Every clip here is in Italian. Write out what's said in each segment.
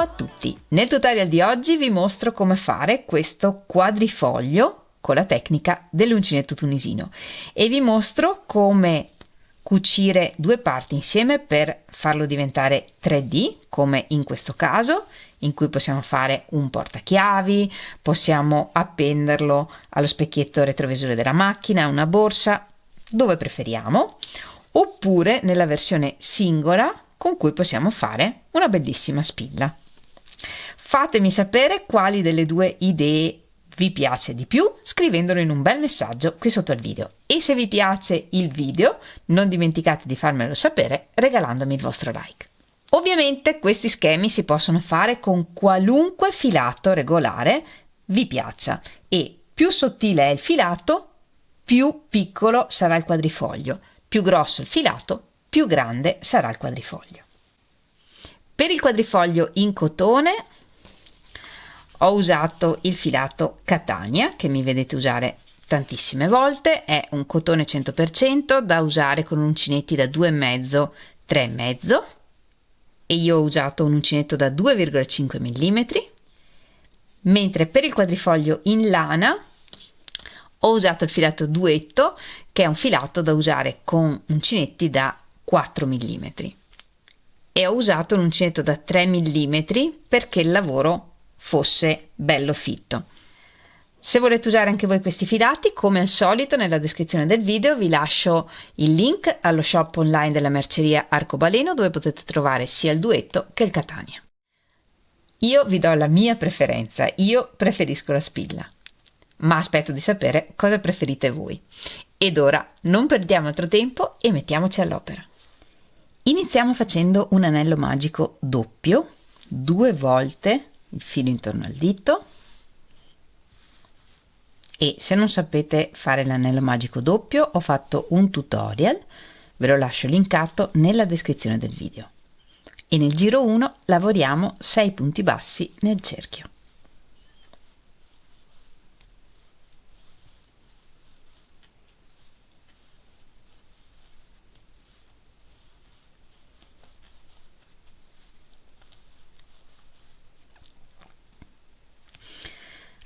a tutti! Nel tutorial di oggi vi mostro come fare questo quadrifoglio con la tecnica dell'uncinetto tunisino e vi mostro come cucire due parti insieme per farlo diventare 3D, come in questo caso, in cui possiamo fare un portachiavi, possiamo appenderlo allo specchietto retrovisore della macchina, una borsa, dove preferiamo, oppure nella versione singola con cui possiamo fare una bellissima spilla. Fatemi sapere quali delle due idee vi piace di più scrivendolo in un bel messaggio qui sotto al video, e se vi piace il video non dimenticate di farmelo sapere regalandomi il vostro like. Ovviamente questi schemi si possono fare con qualunque filato regolare vi piaccia, e più sottile è il filato più piccolo sarà il quadrifoglio, più grosso il filato più grande sarà il quadrifoglio. Per il quadrifoglio in cotone ho usato il filato Catania, che mi vedete usare tantissime volte, è un cotone 100% da usare con uncinetti da 2,5 3,5, e io ho usato un uncinetto da 2,5 mm, mentre per il quadrifoglio in lana ho usato il filato duetto, che è un filato da usare con uncinetti da 4 mm, e ho usato un uncinetto da 3 mm perché il lavoro fosse bello fitto. Se volete usare anche voi questi filati, come al solito nella descrizione del video vi lascio il link allo shop online della merceria Arcobaleno, dove potete trovare sia il duetto che il Catania. Io vi do la mia preferenza, io preferisco la spilla, ma aspetto di sapere cosa preferite voi. Ed ora non perdiamo altro tempo e mettiamoci all'opera. Iniziamo facendo un anello magico doppio, 2 volte il filo intorno al dito, e se non sapete fare l'anello magico doppio ho fatto un tutorial, ve lo lascio linkato nella descrizione del video, e nel giro 1 lavoriamo 6 punti bassi nel cerchio.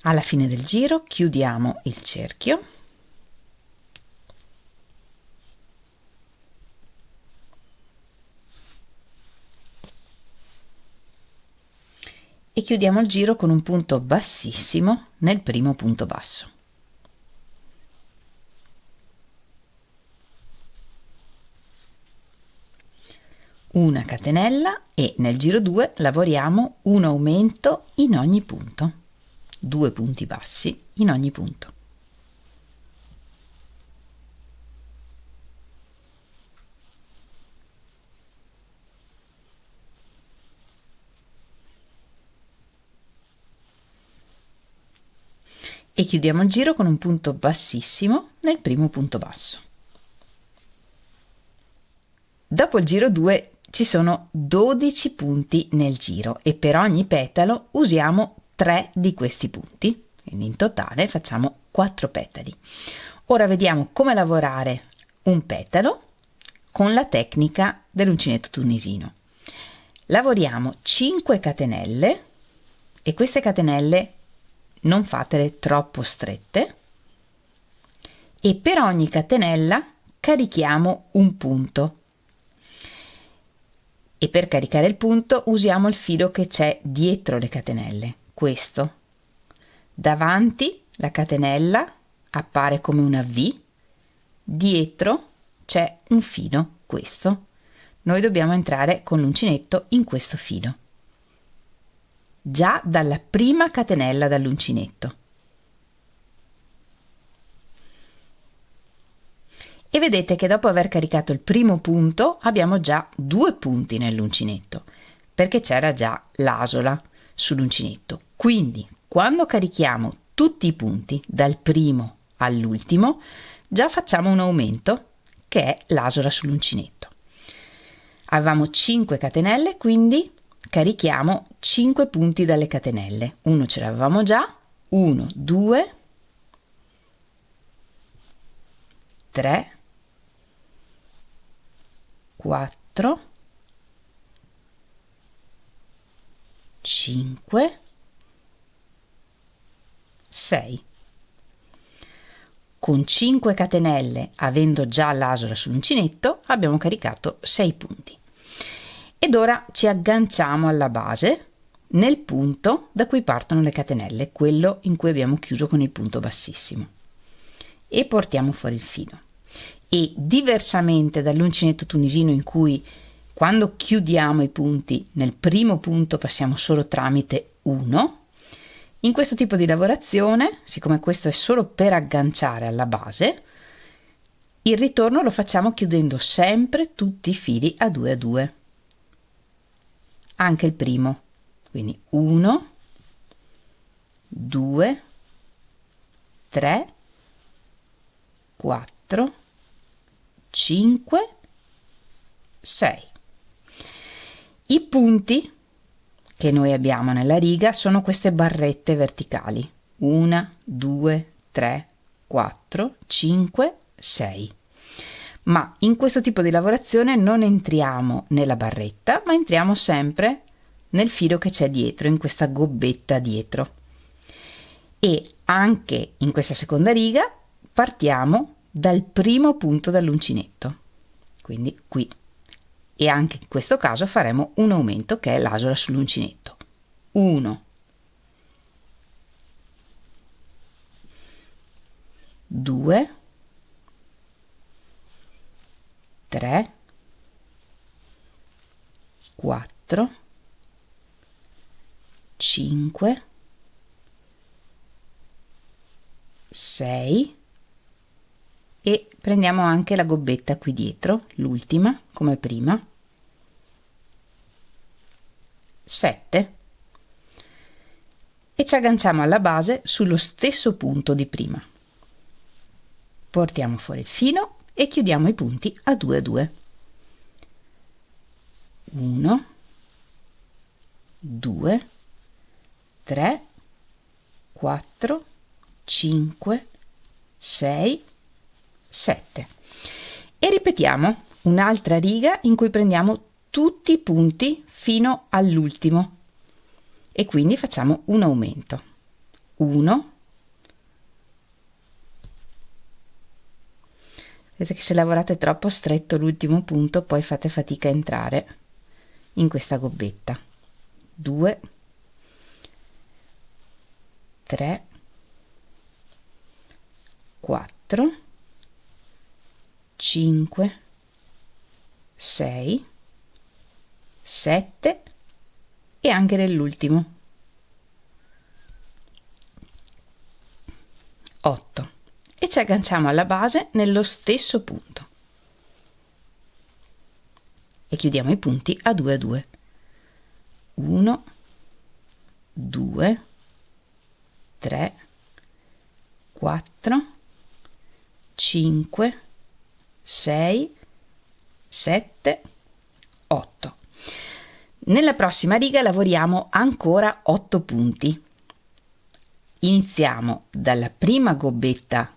Alla fine del giro chiudiamo il cerchio e chiudiamo il giro con un punto bassissimo nel primo punto basso. Una catenella, e nel giro 2 lavoriamo un aumento in ogni punto, 2 punti bassi in ogni punto. E chiudiamo il giro con un punto bassissimo nel primo punto basso. Dopo il giro 2 ci sono 12 punti nel giro, e per ogni petalo usiamo 3 di questi punti, quindi in totale facciamo 4 petali. Ora vediamo come lavorare un petalo con la tecnica dell'uncinetto tunisino. Lavoriamo 5 catenelle, e queste catenelle non fatele troppo strette, e per ogni catenella carichiamo un punto, e per caricare il punto usiamo il filo che c'è dietro le catenelle, questo. Davanti la catenella appare come una V, dietro c'è un filo, questo. Noi dobbiamo entrare con l'uncinetto in questo filo, già dalla prima catenella dall'uncinetto. E vedete che dopo aver caricato il primo punto abbiamo già 2 punti nell'uncinetto, perché c'era già l'asola sull'uncinetto. Quindi quando carichiamo tutti i punti dal primo all'ultimo già facciamo un aumento, che è l'asola sull'uncinetto. Avevamo 5 catenelle, quindi carichiamo 5 punti dalle catenelle. Uno ce l'avevamo già, 1 2 3 4 5, 6. Con 5 catenelle, avendo già l'asola sull'uncinetto, abbiamo caricato 6 punti. Ed ora ci agganciamo alla base nel punto da cui partono le catenelle, quello in cui abbiamo chiuso con il punto bassissimo, e portiamo fuori il filo. E diversamente dall'uncinetto tunisino, in cui quando chiudiamo i punti nel primo punto passiamo solo tramite 1, in questo tipo di lavorazione, siccome questo è solo per agganciare alla base, il ritorno lo facciamo chiudendo sempre tutti i fili a 2 a 2, anche il primo, quindi 1, 2, 3, 4, 5, 6. I punti che noi abbiamo nella riga sono queste barrette verticali: 1, 2, 3, 4, 5, 6. Ma in questo tipo di lavorazione non entriamo nella barretta, ma entriamo sempre nel filo che c'è dietro, in questa gobbetta dietro. E anche in questa seconda riga partiamo dal primo punto dall'uncinetto, quindi qui. E anche in questo caso faremo un aumento, che è l'asola sull'uncinetto. 1, 2, 3, 4, 5, 6 e prendiamo anche la gobbetta qui dietro, l'ultima come prima, 7, e ci agganciamo alla base sullo stesso punto di prima. Portiamo fuori il filo e chiudiamo i punti a 2 a 2. 1, 2, 3, 4, 5, 6, 7. E ripetiamo un'altra riga in cui prendiamo tutti i punti fino all'ultimo e quindi facciamo un aumento. 1, vedete che se lavorate troppo stretto l'ultimo punto poi fate fatica a entrare in questa gobbetta. 2, 3, 4, 5, 6, 7 e anche nell'ultimo 8, e ci agganciamo alla base nello stesso punto e chiudiamo i punti a 2 a 2. 1, 2, 3, 4, 5, 6, 7, 8. Nella prossima riga lavoriamo ancora 8 punti. Iniziamo dalla prima gobbetta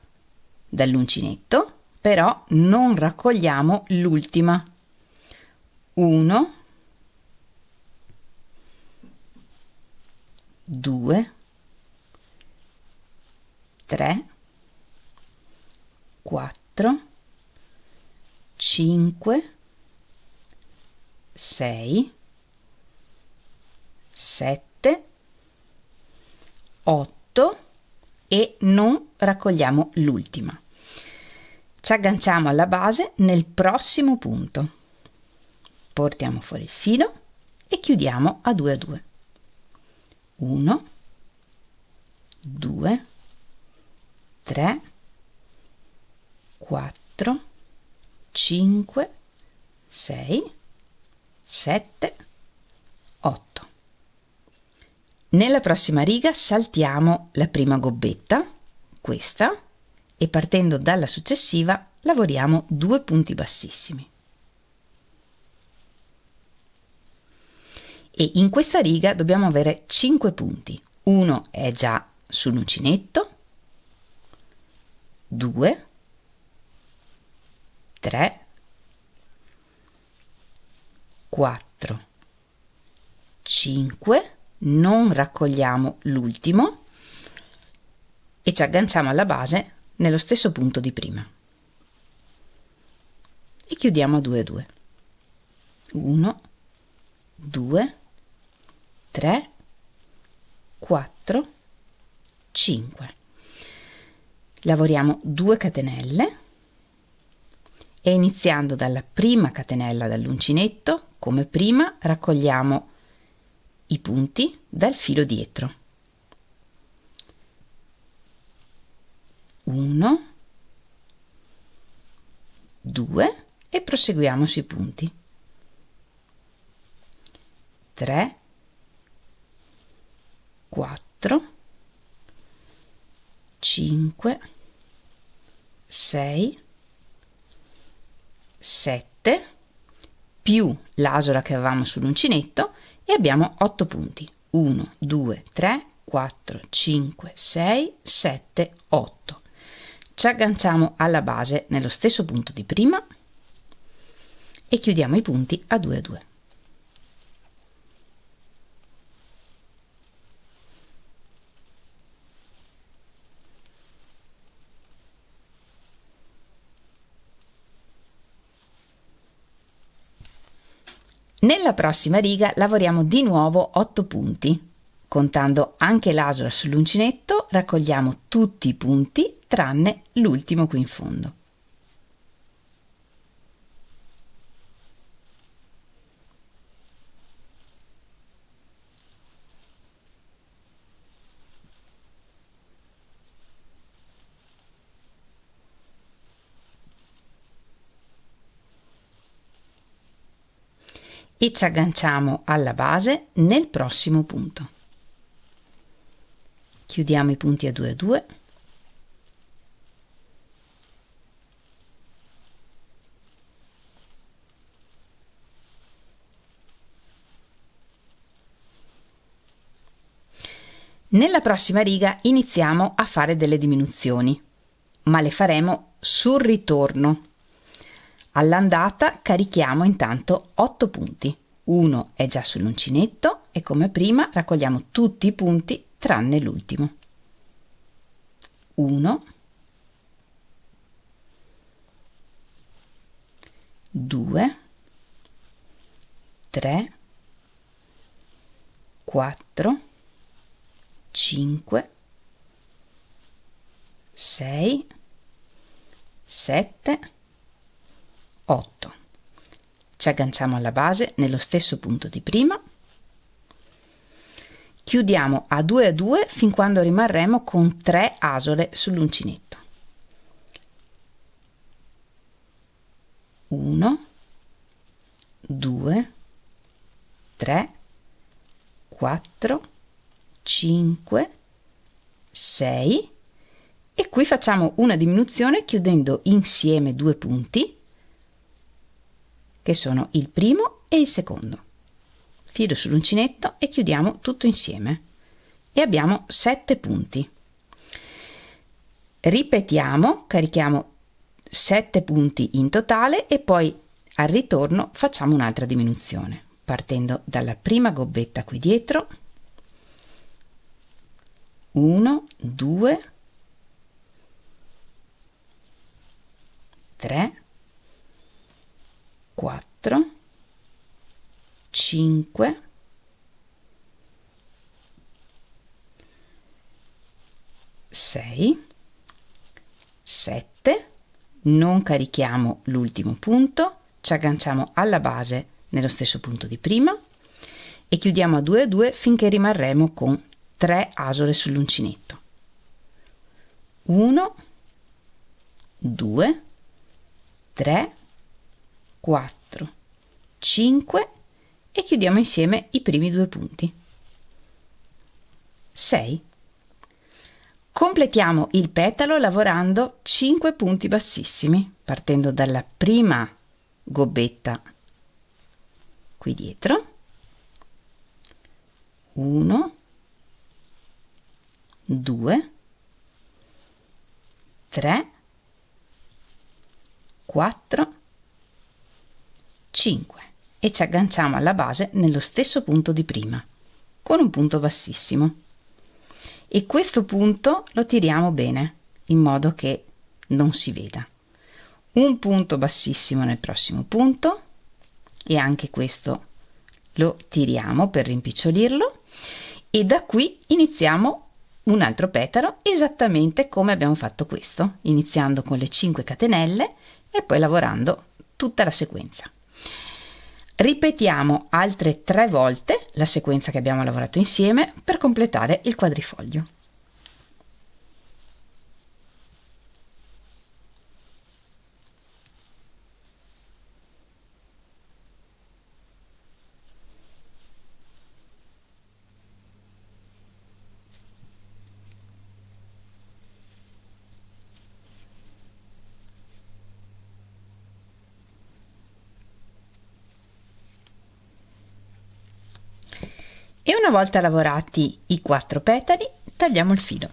dall'uncinetto, però non raccogliamo l'ultima. 1, 2, 3, 4, 5, 6, 7, 8 e non raccogliamo l'ultima. Ci agganciamo alla base nel prossimo punto. Portiamo fuori il filo e chiudiamo a 2 a 2. 1, 2, 3, 4, 5, 6, 7, 8. Nella prossima riga saltiamo la prima gobbetta, questa, e partendo dalla successiva lavoriamo 2 punti bassissimi. E in questa riga dobbiamo avere 5 punti. Uno è già sull'uncinetto, 2, 3, 4, 5, non raccogliamo l'ultimo e ci agganciamo alla base nello stesso punto di prima e chiudiamo a 2 a 2. 1, 2, 3, 4, 5. Lavoriamo 2 catenelle e iniziando dalla prima catenella dall'uncinetto, come prima, raccogliamo i punti dal filo dietro. 1, 2 e proseguiamo sui punti. 3, 4, 5, 6, 7 più l'asola che avevamo sull'uncinetto e abbiamo 8 punti. 1, 2, 3, 4, 5, 6, 7, 8. Ci agganciamo alla base nello stesso punto di prima e chiudiamo i punti a 2 a 2. Nella prossima riga lavoriamo di nuovo 8 punti. Contando anche l'asola sull'uncinetto, raccogliamo tutti i punti tranne l'ultimo qui in fondo. E ci agganciamo alla base nel prossimo punto. Chiudiamo i punti a 2 a 2. Nella prossima riga iniziamo a fare delle diminuzioni, ma le faremo sul ritorno. All'andata carichiamo intanto 8 punti. Uno è già sull'uncinetto e come prima raccogliamo tutti i punti tranne l'ultimo. 1, 2, 3, 4, 5, 6, 7, 8. Ci agganciamo alla base nello stesso punto di prima, chiudiamo a 2 fin quando rimarremo con 3 asole sull'uncinetto. 1, 2, 3, 4, 5, 6 e qui facciamo una diminuzione chiudendo insieme 2 punti che sono il primo e il secondo. Filo sull'uncinetto e chiudiamo tutto insieme e abbiamo 7 punti. Ripetiamo, carichiamo 7 punti in totale e poi al ritorno facciamo un'altra diminuzione partendo dalla prima gobbetta qui dietro. 1, 2, 3, 4, 5, 6, 7, non carichiamo l'ultimo punto, ci agganciamo alla base nello stesso punto di prima e chiudiamo a 2 a 2 finché rimarremo con 3 asole sull'uncinetto. 1, 2, 3, 4, 5 e chiudiamo insieme i primi 2 punti. 6. Completiamo il petalo lavorando 5 punti bassissimi, partendo dalla prima gobbetta qui dietro. 1, 2, 3, 4, 5 e ci agganciamo alla base nello stesso punto di prima. con un punto bassissimo, e questo punto lo tiriamo bene in modo che non si veda. Un punto bassissimo nel prossimo punto e anche questo lo tiriamo per rimpicciolirlo, e da qui iniziamo un altro petalo esattamente come abbiamo fatto questo, iniziando con le 5 catenelle e poi lavorando tutta la sequenza. Ripetiamo altre 3 volte la sequenza che abbiamo lavorato insieme per completare il quadrifoglio. E una volta lavorati i 4 petali, tagliamo il filo.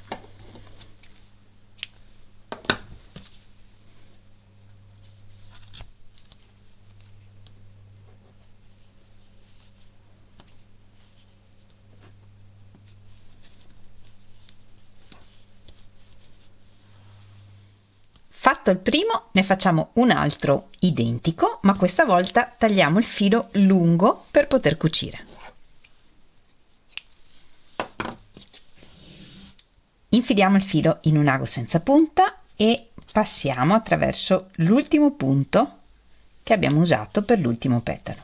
Fatto il primo, ne facciamo un altro identico, ma questa volta tagliamo il filo lungo per poter cucire. Infiliamo il filo in un ago senza punta e passiamo attraverso l'ultimo punto che abbiamo usato per l'ultimo petalo.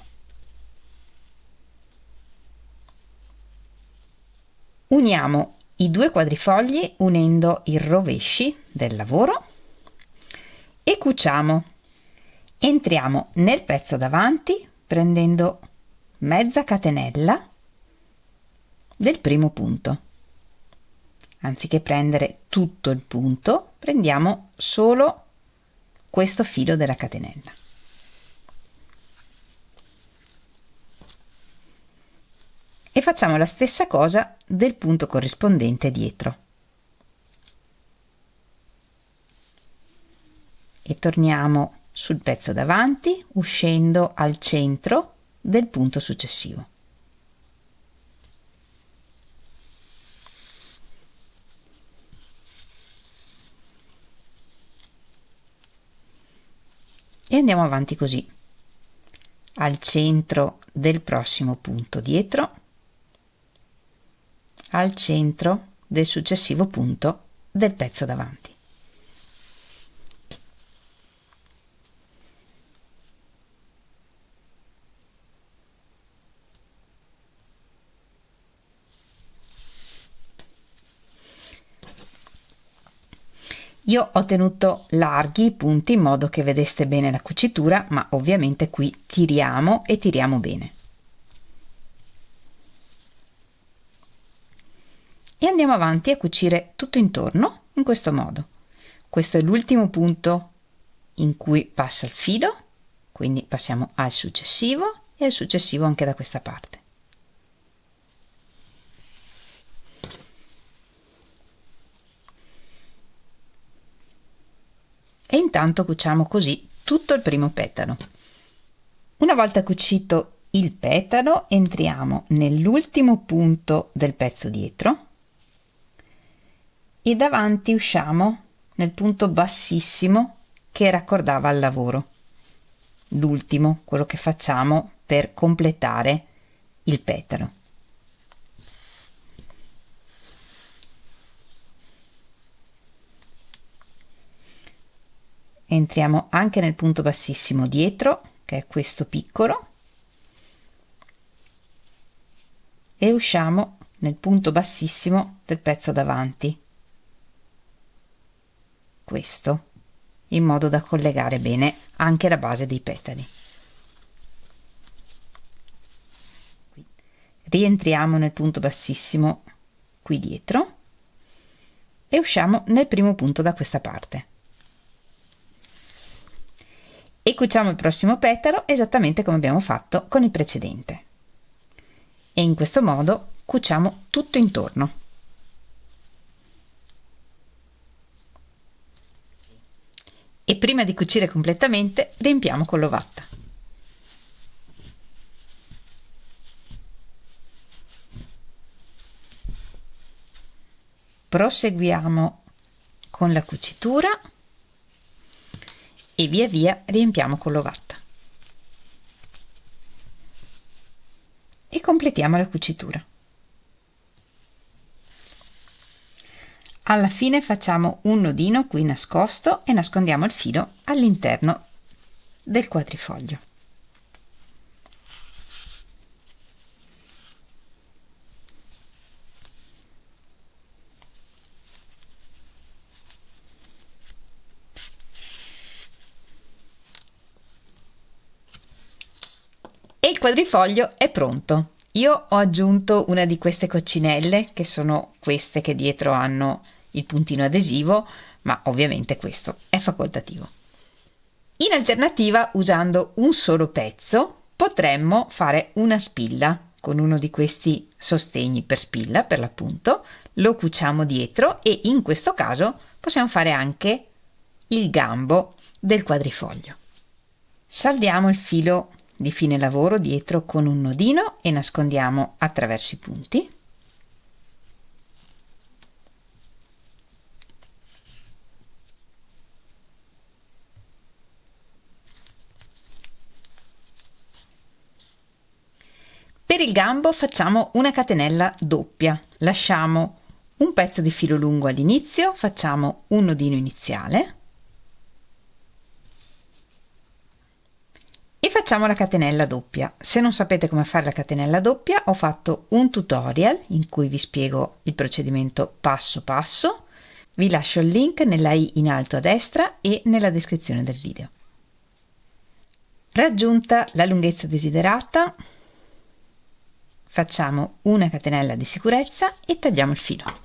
Uniamo i 2 quadrifogli unendo i rovesci del lavoro e cuciamo. Entriamo nel pezzo davanti prendendo mezza catenella del primo punto. Anziché prendere tutto il punto, prendiamo solo questo filo della catenella. E facciamo la stessa cosa del punto corrispondente dietro. E torniamo sul pezzo davanti uscendo al centro del punto successivo. E andiamo avanti così, al centro del prossimo punto dietro, al centro del successivo punto del pezzo davanti. Io ho tenuto larghi i punti in modo che vedeste bene la cucitura, ma ovviamente qui tiriamo e tiriamo bene. E andiamo avanti a cucire tutto intorno in questo modo. Questo è l'ultimo punto in cui passa il filo, quindi passiamo al successivo e al successivo anche da questa parte. E intanto cuciamo così tutto il primo petalo. Una volta cucito il petalo, entriamo nell'ultimo punto del pezzo dietro e davanti usciamo nel punto bassissimo che raccordava al lavoro, l'ultimo, quello che facciamo per completare il petalo. Entriamo anche nel punto bassissimo dietro, che è questo piccolo, e usciamo nel punto bassissimo del pezzo davanti, questo, in modo da collegare bene anche la base dei petali. Rientriamo nel punto bassissimo qui dietro e usciamo nel primo punto da questa parte. E cuciamo il prossimo petalo esattamente come abbiamo fatto con il precedente. E in questo modo cuciamo tutto intorno. E prima di cucire completamente riempiamo con l'ovatta. proseguiamo con la cucitura e via via riempiamo con l'ovatta e completiamo la cucitura. Alla fine facciamo un nodino qui nascosto e nascondiamo il filo all'interno del quadrifoglio. E il quadrifoglio è pronto. Io ho aggiunto una di queste coccinelle, che sono queste che dietro hanno il puntino adesivo, ma ovviamente questo è facoltativo. In alternativa, usando un solo pezzo, potremmo fare una spilla con uno di questi sostegni per spilla, per l'appunto, lo cuciamo dietro e in questo caso possiamo fare anche il gambo del quadrifoglio. Saldiamo il filo di fine lavoro dietro con un nodino e nascondiamo attraverso i punti. Per il gambo facciamo una catenella doppia, lasciamo un pezzo di filo lungo all'inizio, facciamo un nodino iniziale e facciamo la catenella doppia. Se non sapete come fare la catenella doppia, ho fatto un tutorial in cui vi spiego il procedimento passo passo. Vi lascio il link nella i in alto a destra e nella descrizione del video. Raggiunta la lunghezza desiderata, facciamo una catenella di sicurezza e tagliamo il filo.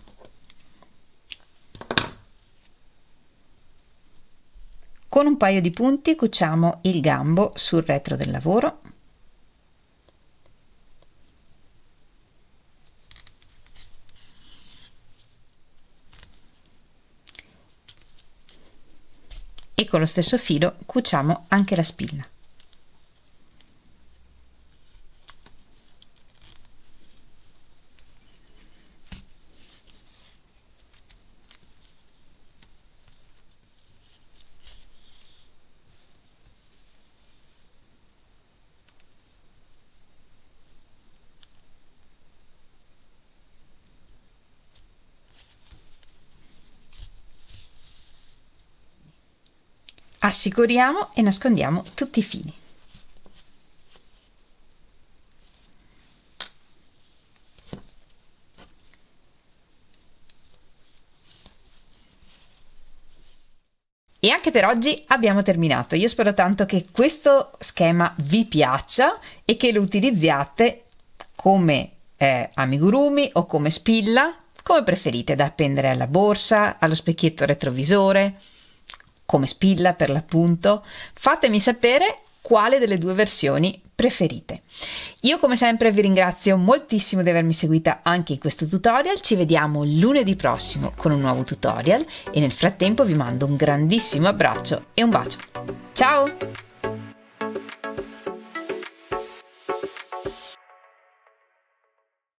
Con un paio di punti cuciamo il gambo sul retro del lavoro e con lo stesso filo cuciamo anche la spilla. Assicuriamo e nascondiamo tutti i fili. E anche per oggi abbiamo terminato. Io spero tanto che questo schema vi piaccia e che lo utilizziate come amigurumi o come spilla, come preferite, da appendere alla borsa, allo specchietto retrovisore, come spilla per l'appunto. Fatemi sapere quale delle due versioni preferite. Io come sempre vi ringrazio moltissimo di avermi seguita anche in questo tutorial. Ci vediamo lunedì prossimo con un nuovo tutorial e nel frattempo vi mando un grandissimo abbraccio e un bacio. Ciao!